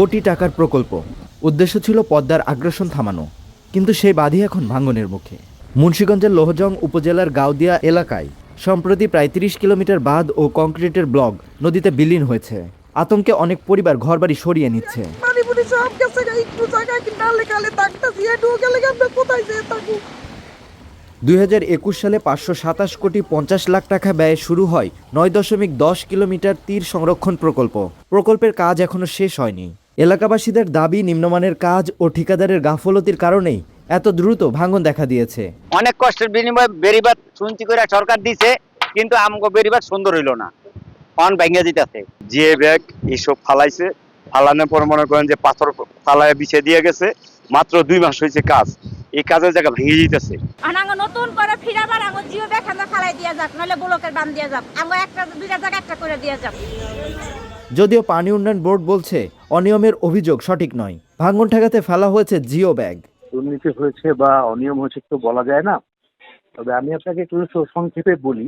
কোটি টাকার প্রকল্প। উদ্দেশ্য ছিল পদ্মার আগ্রাসন থামানো, কিন্তু সেই বাঁধই এখন ভাঙনের মুখে। মুন্সিগঞ্জের লোহজং উপজেলার গাউদিয়া এলাকায় সম্প্রতি প্রায় ৩০ কিলোমিটার বাঁধ ও কংক্রিটের ব্লক নদীতে বিলীন হয়েছে। আতঙ্কে অনেক পরিবার ঘরবাড়ি সরিয়ে নিচ্ছে। ২০২১ সালে ৫২৭ কোটি ৫০ লাখ টাকা ব্যয়ে শুরু হয় ৯.১০ কিলোমিটার তীর সংরক্ষণ প্রকল্প। প্রকল্পের কাজ এখনো শেষ হয়নি। এলাকাবাসীদের দাবি, নিম্নমানের কাজ ও ঠিকাদারের গাফলতির কারণেই এত দ্রুত ভাঙন দেখা দিয়েছে। অনেক কষ্টের বিনিময়ে বেড়িবাঁধ শুনছি করে সরকার দিছে, কিন্তু আমগো বেড়িবাঁধ সুন্দর হইল না, অন ভাঙ্গা দিতেছে। যে ব্যাগ এইসব ফালাইছে, ফালানোর পর মনে করেন যে পাথর ফালায় বিছিয়ে দিয়ে গেছে। মাত্র ২ মাস হয়েছে কাজ, এই কাজের জায়গা ভেঙে দিতেছে। নতুন করে ফিরাবার আঙো জিও ব্যাগ আমরা ফালাই দিয়া যাক, নলে ব্লকের বাম দিয়া যাক, আঙো একটা দুইটা জায়গা একটা করে দিয়া যাক। যদিও পানি উন্নয়ন বোর্ড বলছে অনিয়মের অভিযোগ সঠিক নয়। ভাঙন ঠেকাতে ফেলা হয়েছে জিও ব্যাগ। দুর্নীতি হয়েছে বা অনিয়ম হয়েছে তো বলা যায় না, তবে আমি আপনাকে একটু সংক্ষেপে বলি।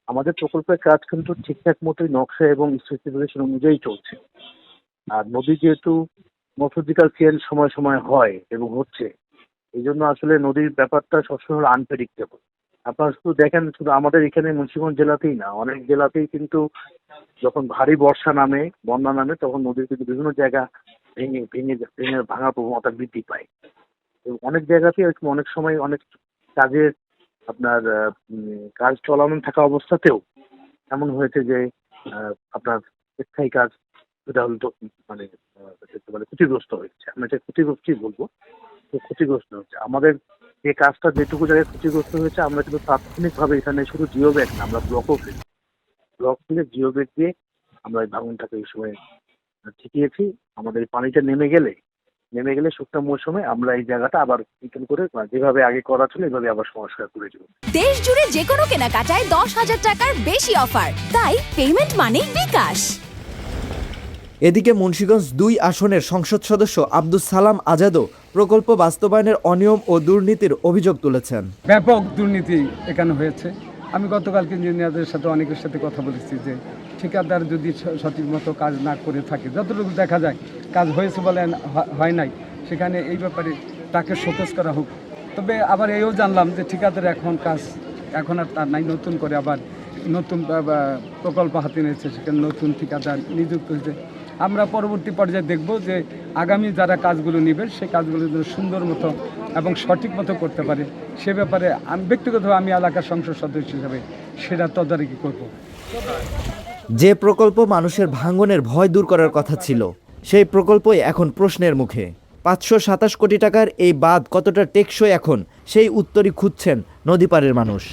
আমাদের প্রকল্পের কাজ কিন্তু ঠিকঠাক মতোই নকশা এবং স্পেসিফিকেশন অনুযায়ী চলছে। আর নদী যেহেতু মর্ফোলজিক্যাল চেঞ্জ সময় সময় হয় এবং হচ্ছে, এই জন্য আসলে নদীর ব্যাপারটা সবসময় আনপ্রেডিক্টেবল। আপনারা শুধু দেখেন, শুধু আমাদের এখানে মুন্সিগঞ্জ জেলাতেই না, অনেক জেলাতেই কিন্তু যখন ভারী বর্ষা নামে, বন্যা নামে, তখন নদীর কিন্তু বিভিন্ন জায়গা ভেঙে ভেঙে ভেঙে ভাঙার প্রবণতা বৃদ্ধি পায়। এবং অনেক জায়গাতেই অনেক সময় অনেক কাজের আপনার কাজ চলমান থাকা অবস্থাতেও এমন হয়েছে যে আপনার স্থায়ী কাজ সেটা হয়তো মানে ক্ষতিগ্রস্ত হয়েছে। আমরা এটা ক্ষতিগ্রস্তই বলবো, তো ক্ষতিগ্রস্ত হচ্ছে। আমাদের যে কাজটা যেটুকু জায়গায় ক্ষতিগ্রস্ত হয়েছে, আমরা কিন্তু তাৎক্ষণিকভাবে এখানে শুধু জিও ব্যাগ না, আমরা ব্লকও ফেলি। ব্লক থেকে জিও ব্যাগ দিয়ে আমরা এই ভাঙনটাকে এই সময় ঠেকিয়েছি। আমাদের পানিটা নেমে গেলে শুকনো মৌসুমে আমরা এই জায়গাটা আবার নতুন করে যেভাবে আগে করা ছিল এভাবে আবার সংস্কার করে দেব। দেশ জুড়ে যে কোনো কেনাকাটায় ১০,০০০ টাকার বেশি অফার, তাই পেমেন্ট মানেই বিকাশ। এদিকে মুন্সিগঞ্জ ২ আসনের সংসদ সদস্য আব্দুস সালাম আজাদও প্রকল্প বাস্তবায়নের অনিয়ম ও দুর্নীতির অভিযোগ তুলেছেন। ব্যাপক দুর্নীতি এখানে হয়েছে। আমি গতকালকে ইঞ্জিনিয়ারদের সাথে অনেকের সাথে কথা বলেছি যে ঠিকাদার যদি সঠিক মতো কাজ না করে থাকে, যতটুকু দেখা যায় কাজ হয়েছে বলে হয় নাই, সেখানে এই ব্যাপারে তাকে শোকজ করা হোক। তবে আবার এও জানলাম যে ঠিকাদার এখন আর তার নাই, নতুন করে আবার নতুন প্রকল্প হাতে নিয়েছে, সেখানে নতুন ঠিকাদার নিযুক্ত হয়েছে। আমরা পরবর্তী পর্যায়ে দেখব যে আগামী যারা কাজগুলো নেবে সেই কাজগুলো যেন সুন্দর মতো এবং সঠিক মতো করতে পারে, সে ব্যাপারে আমি ব্যক্তিগতভাবে আমি এলাকার সংসদ সদস্য হিসাবে সেটা তদারকি করব। যে প্রকল্প মানুষের ভাঙনের ভয় দূর করার কথা ছিল, সেই প্রকল্পই এখন প্রশ্নের মুখে। ৫২৭ কোটি টাকার এই বাঁধ কতটা টেকসই এখন, সেই উত্তরই খুঁজছেন নদীপাড়ের মানুষ।